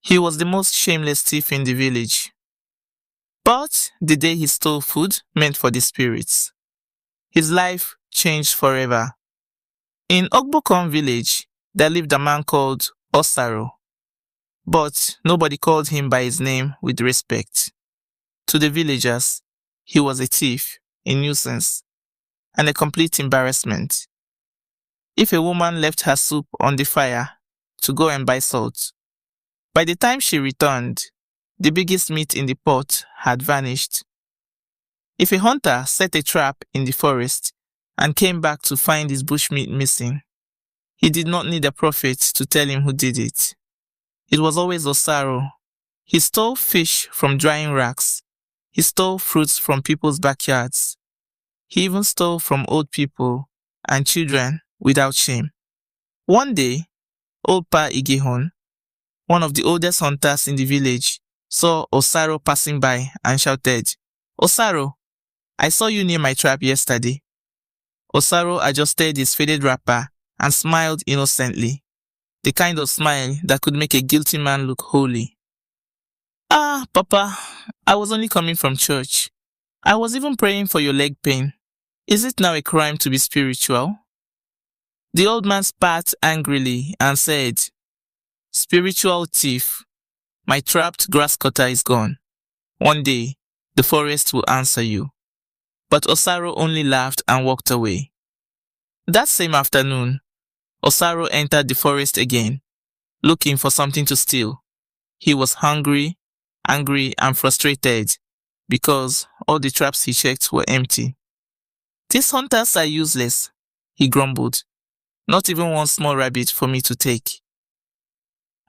He was the most shameless thief in the village. But the day he stole food meant for the spirits, his life changed forever. In Ogbokon village, there lived a man called Osaro, but nobody called him by his name with respect. To the villagers, he was a thief, a nuisance, and a complete embarrassment. If a woman left her soup on the fire to go and buy salt, by the time she returned, the biggest meat in the pot had vanished. If a hunter set a trap in the forest and came back to find his bushmeat missing, he did not need a prophet to tell him who did it. It was always Osaro. He stole fish from drying racks. He stole fruits from people's backyards. He even stole from old people and children without shame. One day, old Pa Igehon, one of the oldest hunters in the village, saw Osaro passing by and shouted, "Osaro, I saw you near my trap yesterday." Osaro adjusted his faded wrapper and smiled innocently, the kind of smile that could make a guilty man look holy. "Ah, Papa, I was only coming from church. I was even praying for your leg pain. Is it now a crime to be spiritual?" The old man spat angrily and said, "Spiritual thief, my trapped grass cutter is gone. One day, the forest will answer you." But Osaro only laughed and walked away. That same afternoon, Osaro entered the forest again, looking for something to steal. He was hungry, angry, and frustrated because all the traps he checked were empty. "These hunters are useless," he grumbled. "Not even one small rabbit for me to take."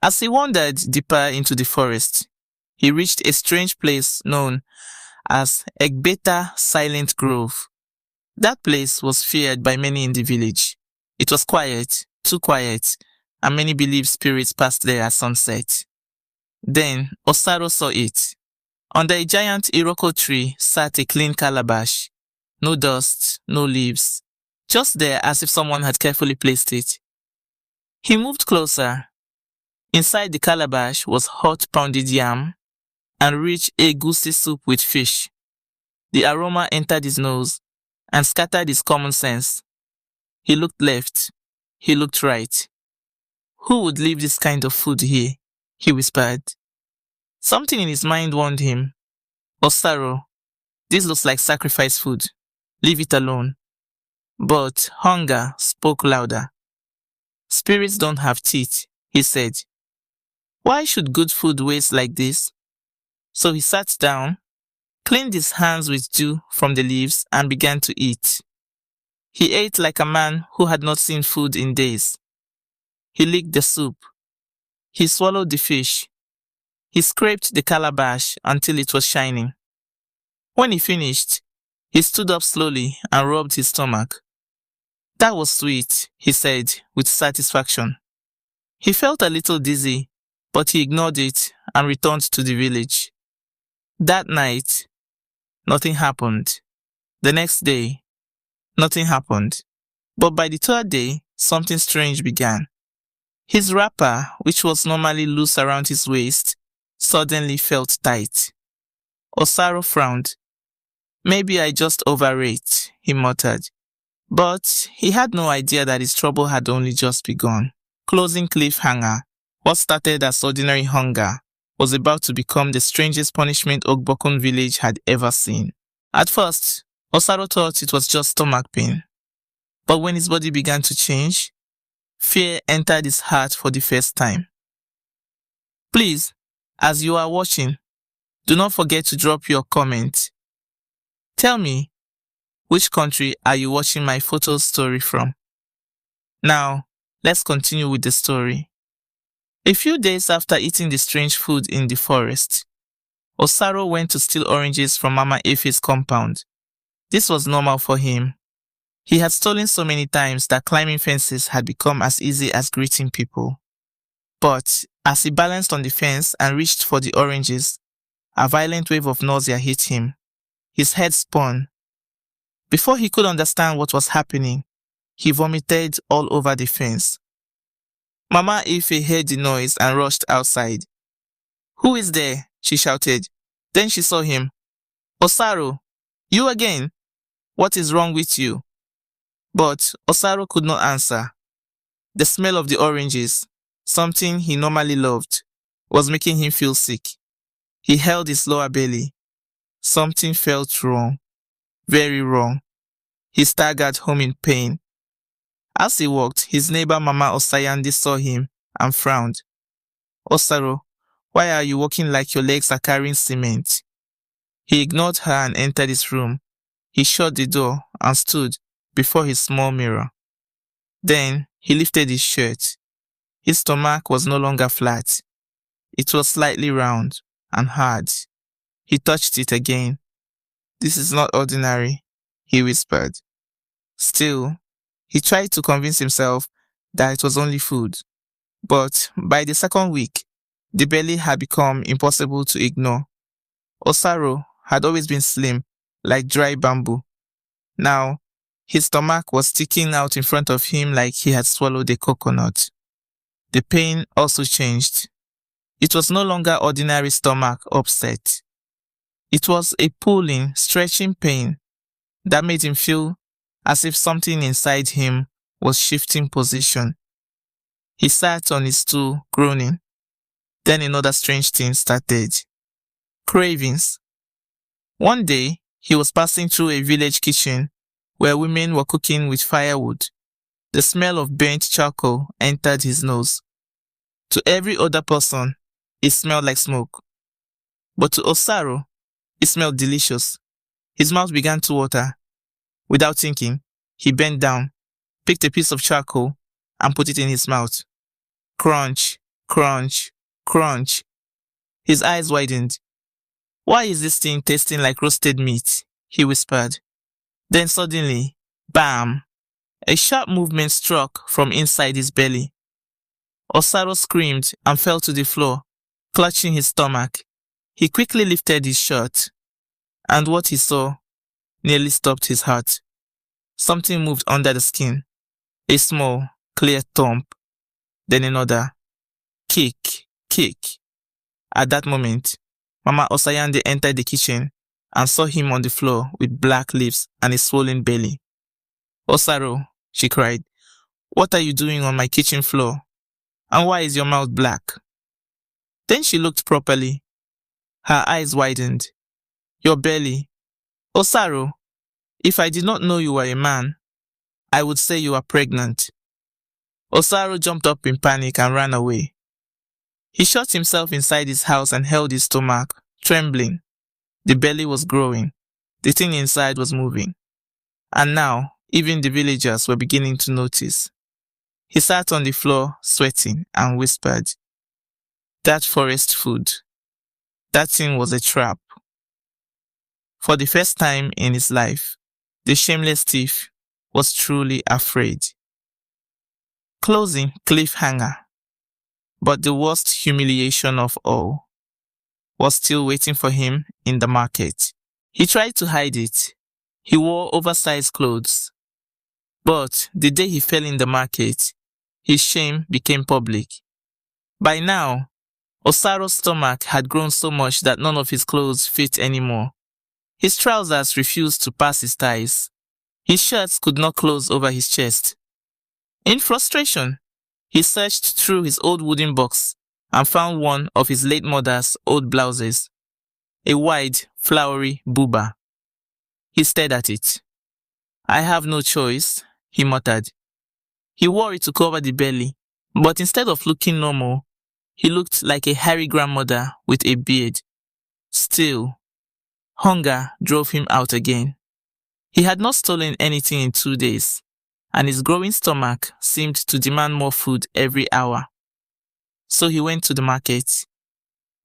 As he wandered deeper into the forest, he reached a strange place known as Egbeta Silent Grove. That place was feared by many in the village. It was quiet, too quiet, and many believed spirits passed there at sunset. Then Osaro saw it. Under a giant iroko tree sat a clean calabash. No dust, no leaves, just there as if someone had carefully placed it. He moved closer. Inside the calabash was hot pounded yam and rich egusi soup with fish. The aroma entered his nose and scattered his common sense. He looked left. He looked right. "Who would leave this kind of food here?" he whispered. Something in his mind warned him. "Osaro, this looks like sacrifice food. Leave it alone." But hunger spoke louder. "Spirits don't have teeth," he said. "Why should good food waste like this?" So he sat down, cleaned his hands with dew from the leaves, and began to eat. He ate like a man who had not seen food in days. He licked the soup. He swallowed the fish. He scraped the calabash until it was shining. When he finished, he stood up slowly and rubbed his stomach. "That was sweet," he said with satisfaction. He felt a little dizzy, but he ignored it and returned to the village. That night, nothing happened. The next day, nothing happened. But by the third day, something strange began. His wrapper, which was normally loose around his waist, suddenly felt tight. Osaro frowned. "Maybe I just overate," he muttered. But he had no idea that his trouble had only just begun. Closing cliffhanger. What started as ordinary hunger was about to become the strangest punishment Ogbokon village had ever seen. At first, Osaro thought it was just stomach pain. But when his body began to change, fear entered his heart for the first time. Please, as you are watching, do not forget to drop your comment. Tell me, which country are you watching my photo story from? Now, let's continue with the story. A few days after eating the strange food in the forest, Osaro went to steal oranges from Mama Efe's compound. This was normal for him. He had stolen so many times that climbing fences had become as easy as greeting people. But as he balanced on the fence and reached for the oranges, a violent wave of nausea hit him. His head spun. Before he could understand what was happening, he vomited all over the fence. Mama Efe heard the noise and rushed outside. "Who is there?" she shouted. Then she saw him. "Osaru, you again? What is wrong with you?" But Osaru could not answer. The smell of the oranges, something he normally loved, was making him feel sick. He held his lower belly. Something felt wrong, very wrong. He staggered home in pain. As he walked, his neighbor Mama Osayande saw him and frowned. "Osaru, why are you walking like your legs are carrying cement?" He ignored her and entered his room. He shut the door and stood before his small mirror. Then he lifted his shirt. His stomach was no longer flat. It was slightly round and hard. He touched it again. "This is not ordinary," he whispered. Still, he tried to convince himself that it was only food. But by the second week, the belly had become impossible to ignore. Osaru had always been slim, like dry bamboo. Now, his stomach was sticking out in front of him like he had swallowed a coconut. The pain also changed. It was no longer ordinary stomach upset. It was a pulling, stretching pain that made him feel as if something inside him was shifting position. He sat on his stool, groaning. Then another strange thing started. Cravings. One day, he was passing through a village kitchen where women were cooking with firewood. The smell of burnt charcoal entered his nose. To every other person, it smelled like smoke. But to Osaru, it smelled delicious. His mouth began to water. Without thinking, he bent down, picked a piece of charcoal, and put it in his mouth. Crunch, crunch, crunch. His eyes widened. "Why is this thing tasting like roasted meat?" he whispered. Then suddenly, bam! A sharp movement struck from inside his belly. Osaru screamed and fell to the floor, clutching his stomach. He quickly lifted his shirt, and what he saw nearly stopped his heart. Something moved under the skin. A small, clear thump. Then another. Kick, kick. At that moment, Mama Osayande entered the kitchen and saw him on the floor with black lips and a swollen belly. "Osaru," she cried, "what are you doing on my kitchen floor? And why is your mouth black?" Then she looked properly. Her eyes widened. "Your belly. Osaru, if I did not know you were a man, I would say you are pregnant." Osaru jumped up in panic and ran away. He shut himself inside his house and held his stomach, trembling. The belly was growing. The thing inside was moving. And now, even the villagers were beginning to notice. He sat on the floor, sweating, and whispered, "That forest food, that thing was a trap." For the first time in his life, the shameless thief was truly afraid. Closing cliffhanger. But the worst humiliation of all was still waiting for him in the market. He tried to hide it. He wore oversized clothes. But the day he fell in the market, his shame became public. By now, Osaru's stomach had grown so much that none of his clothes fit anymore. His trousers refused to pass his thighs. His shirts could not close over his chest. In frustration, he searched through his old wooden box and found one of his late mother's old blouses, a wide, flowery buba. He stared at it. "I have no choice," he muttered. He wore it to cover the belly, but instead of looking normal, he looked like a hairy grandmother with a beard. Still, hunger drove him out again. He had not stolen anything in 2 days, and his growing stomach seemed to demand more food every hour. So he went to the market.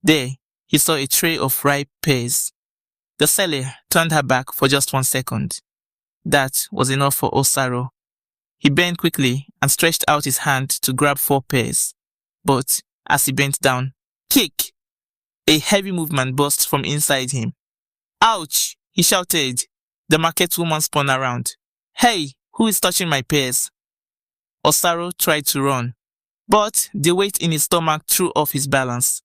There, he saw a tray of ripe pears. The seller turned her back for just 1 second. That was enough for Osaru. He bent quickly and stretched out his hand to grab 4 pears. But as he bent down, kick! A heavy movement burst from inside him. "Ouch!" he shouted. The market woman spun around. "Hey, who is touching my pears?" Osaru tried to run, but the weight in his stomach threw off his balance.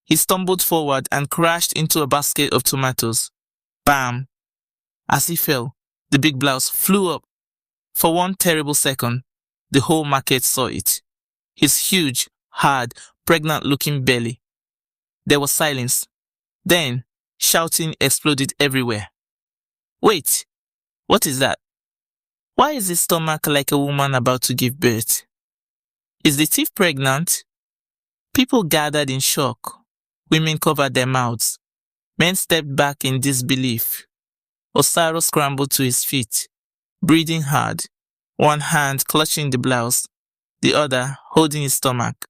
He stumbled forward and crashed into a basket of tomatoes. Bam! As he fell, the big blouse flew up. For one terrible second, the whole market saw it. His huge, hard, pregnant-looking belly. There was silence. Then, shouting exploded everywhere. Wait, what is that? Why is his stomach like a woman about to give birth? Is the thief pregnant? People gathered in shock. Women covered their mouths. Men stepped back in disbelief. Osaro scrambled to his feet, breathing hard, one hand clutching the blouse, the other holding his stomach.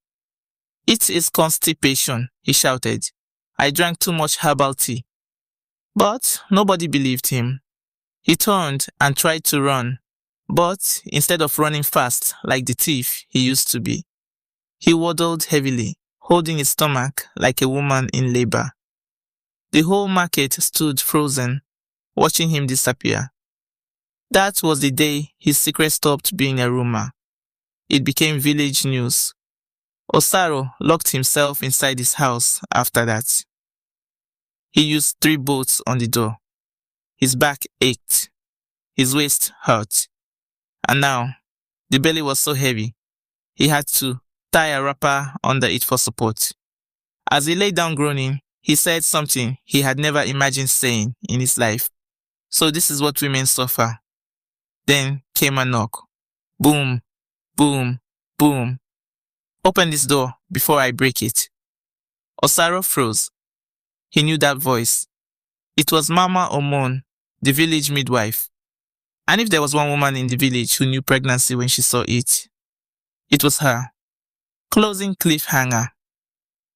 "It is constipation," he shouted. "I drank too much herbal tea." But nobody believed him. He turned and tried to run, but instead of running fast like the thief he used to be, he waddled heavily, holding his stomach like a woman in labor. The whole market stood frozen, watching him disappear. That was the day his secret stopped being a rumor. It became village news. Osaro locked himself inside his house after that. He used 3 bolts on the door. His back ached. His waist hurt. And now, the belly was so heavy, he had to tie a wrapper under it for support. As he lay down groaning, he said something he had never imagined saying in his life. "So this is what women suffer." Then came a knock. Boom, boom, boom. "Open this door before I break it." Osaro froze. He knew that voice. It was Mama Omon, the village midwife. And if there was one woman in the village who knew pregnancy when she saw it, it was her. Closing cliffhanger.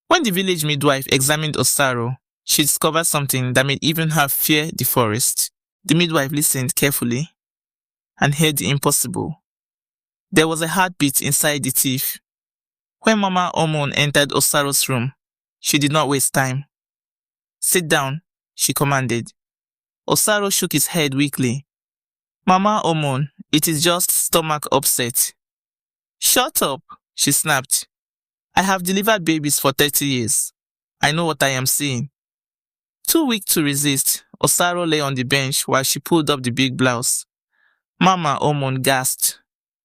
When the village midwife examined Osaro, she discovered something that made even her fear the forest. The midwife listened carefully and heard the impossible. There was a heartbeat inside the thief. When Mama Omon entered Osaro's room, she did not waste time. "Sit down," she commanded. Osaro shook his head weakly. "Mama Omon, it is just stomach upset." "Shut up," she snapped. "I have delivered babies for 30 years. I know what I am seeing." Too weak to resist, Osaro lay on the bench while she pulled up the big blouse. Mama Omon gasped.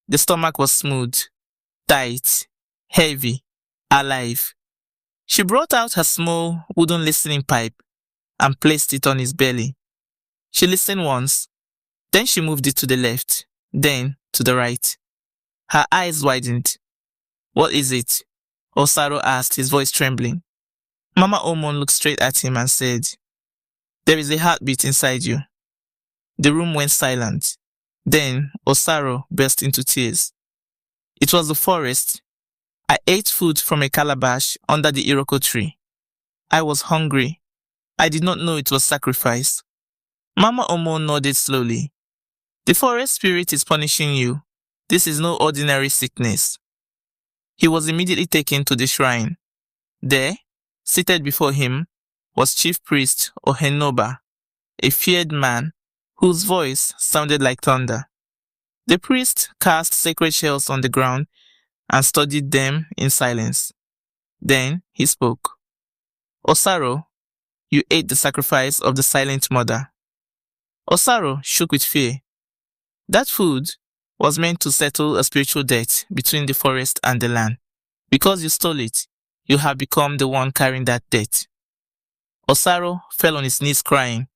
The stomach was smooth, tight, heavy, alive. She brought out her small wooden listening pipe and placed it on his belly. She listened once, then she moved it to the left, then to the right. Her eyes widened. "What is it?" Osaro asked, his voice trembling. Mama Omon looked straight at him and said, "There is a heartbeat inside you." The room went silent. Then Osaro burst into tears. It was the forest. I ate food from a calabash under the Iroko tree. I was hungry. I did not know it was sacrifice. Mama Omon nodded slowly. "The forest spirit is punishing you. This is no ordinary sickness." He was immediately taken to the shrine. There, seated before him, was Chief Priest Ohenoba, a feared man whose voice sounded like thunder. The priest cast sacred shells on the ground and studied them in silence. Then he spoke. "Osaro, you ate the sacrifice of the silent mother." Osaro shook with fear. That food was meant to settle a spiritual debt between the forest and the land. Because you stole it, you have become the one carrying that debt. Osaro fell on his knees crying,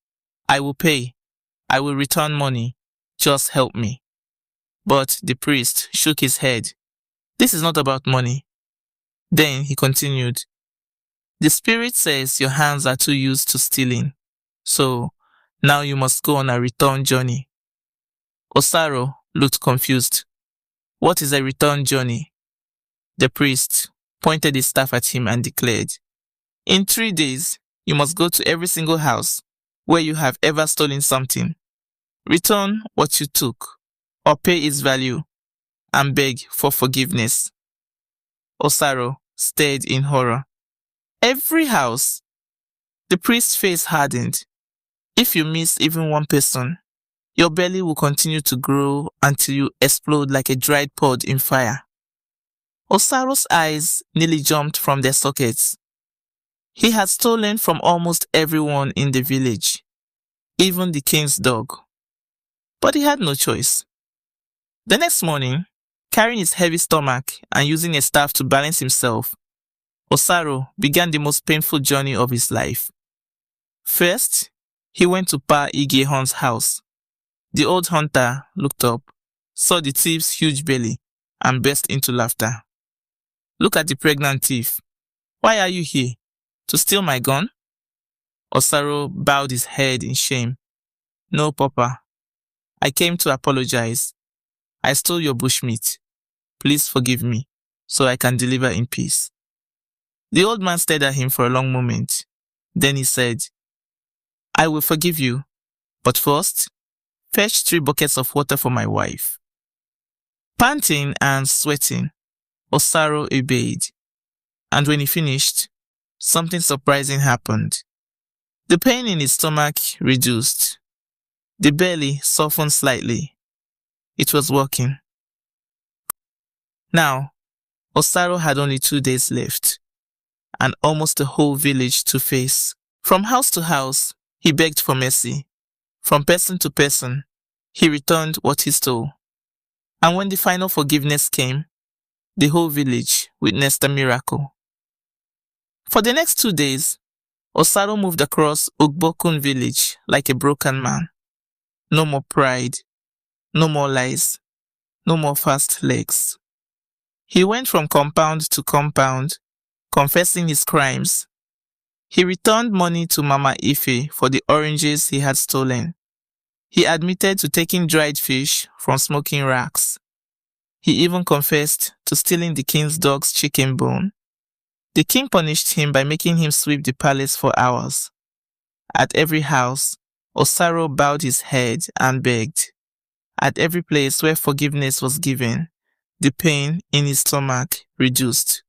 "I will pay. I will return money. Just help me." But the priest shook his head. "This is not about money." Then he continued, "The spirit says your hands are too used to stealing. So now you must go on a return journey." Osaro looked confused. "What is a return journey?" The priest pointed his staff at him and declared, "In 3 days, you must go to every single house where you have ever stolen something. Return what you took, or pay its value, and beg for forgiveness." Osaro stared in horror. "Every house?" The priest's face hardened. "If you miss even one person, your belly will continue to grow until you explode like a dried pod in fire." Osaro's eyes nearly jumped from their sockets. He had stolen from almost everyone in the village, even the king's dog. But he had no choice. The next morning, carrying his heavy stomach and using a staff to balance himself, Osaro began the most painful journey of his life. First, he went to Pa Igehon's house. The old hunter looked up, saw the thief's huge belly, and burst into laughter. "Look at the pregnant thief. Why are you here? To steal my gun?" Osaro bowed his head in shame. "No, Papa. I came to apologize. I stole your bushmeat. Please forgive me, so I can deliver in peace." The old man stared at him for a long moment. Then he said, "I will forgive you, but first, fetch 3 buckets of water for my wife." Panting and sweating, Osaro obeyed. And when he finished, something surprising happened. The pain in his stomach reduced. The belly softened slightly. It was working. Now, Osaro had only 2 days left, and almost the whole village to face. From house to house, he begged for mercy. From person to person, he returned what he stole. And when the final forgiveness came, the whole village witnessed a miracle. For the next 2 days, Osaro moved across Ugbokun village like a broken man. No more pride, no more lies, no more fast legs. He went from compound to compound, confessing his crimes. He returned money to Mama Ife for the oranges he had stolen. He admitted to taking dried fish from smoking racks. He even confessed to stealing the king's dog's chicken bone. The king punished him by making him sweep the palace for hours. At every house, Osaro bowed his head and begged. At every place where forgiveness was given, the pain in his stomach reduced.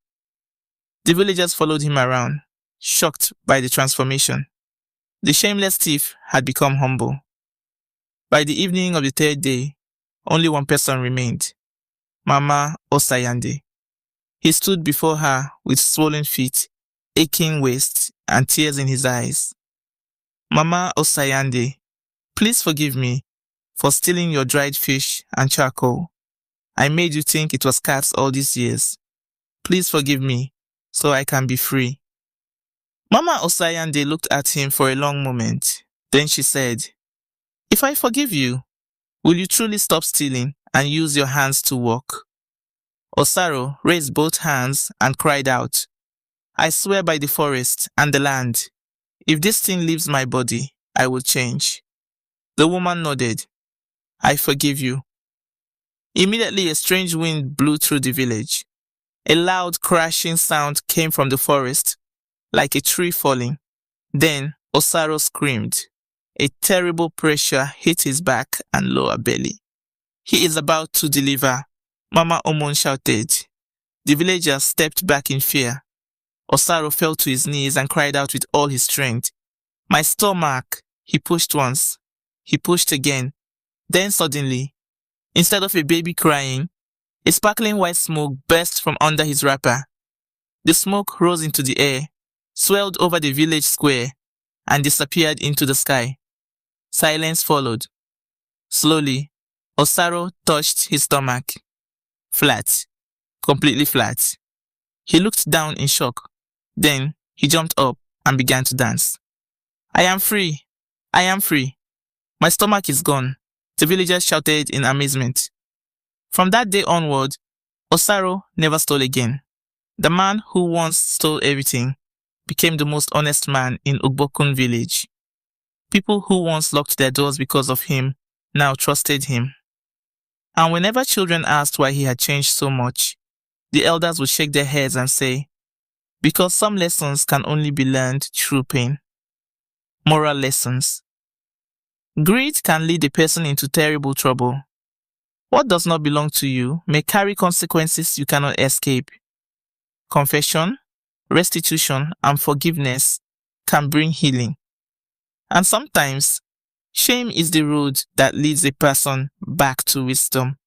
The villagers followed him around, shocked by the transformation. The shameless thief had become humble. By the evening of the 3rd day, only one person remained, Mama Osayande. He stood before her with swollen feet, aching waist, and tears in his eyes. "Mama Osayande, please forgive me for stealing your dried fish and charcoal. I made you think it was cats all these years. Please forgive me so I can be free." Mama Osayande looked at him for a long moment. Then she said, "If I forgive you, will you truly stop stealing and use your hands to work?" Osaro raised both hands and cried out, "I swear by the forest and the land, if this thing leaves my body, I will change." The woman nodded. "I forgive you." Immediately a strange wind blew through the village. A loud crashing sound came from the forest, like a tree falling. Then Osaro screamed. A terrible pressure hit his back and lower belly. "He is about to deliver," Mama Omon shouted. The villagers stepped back in fear. Osaro fell to his knees and cried out with all his strength. "My stomach!" He pushed once. He pushed again. Then suddenly, instead of a baby crying, a sparkling white smoke burst from under his wrapper. The smoke rose into the air, swelled over the village square, and disappeared into the sky. Silence followed. Slowly, Osaro touched his stomach. Flat. Completely flat. He looked down in shock. Then he jumped up and began to dance. "I am free! I am free! My stomach is gone," the villagers shouted in amazement. From that day onward, Osaro never stole again. The man who once stole everything became the most honest man in Ugbokun village. People who once locked their doors because of him now trusted him. And whenever children asked why he had changed so much, the elders would shake their heads and say, "Because some lessons can only be learned through pain." Moral lessons. Greed can lead a person into terrible trouble. What does not belong to you may carry consequences you cannot escape. Confession, restitution, and forgiveness can bring healing. And sometimes, shame is the road that leads a person back to wisdom.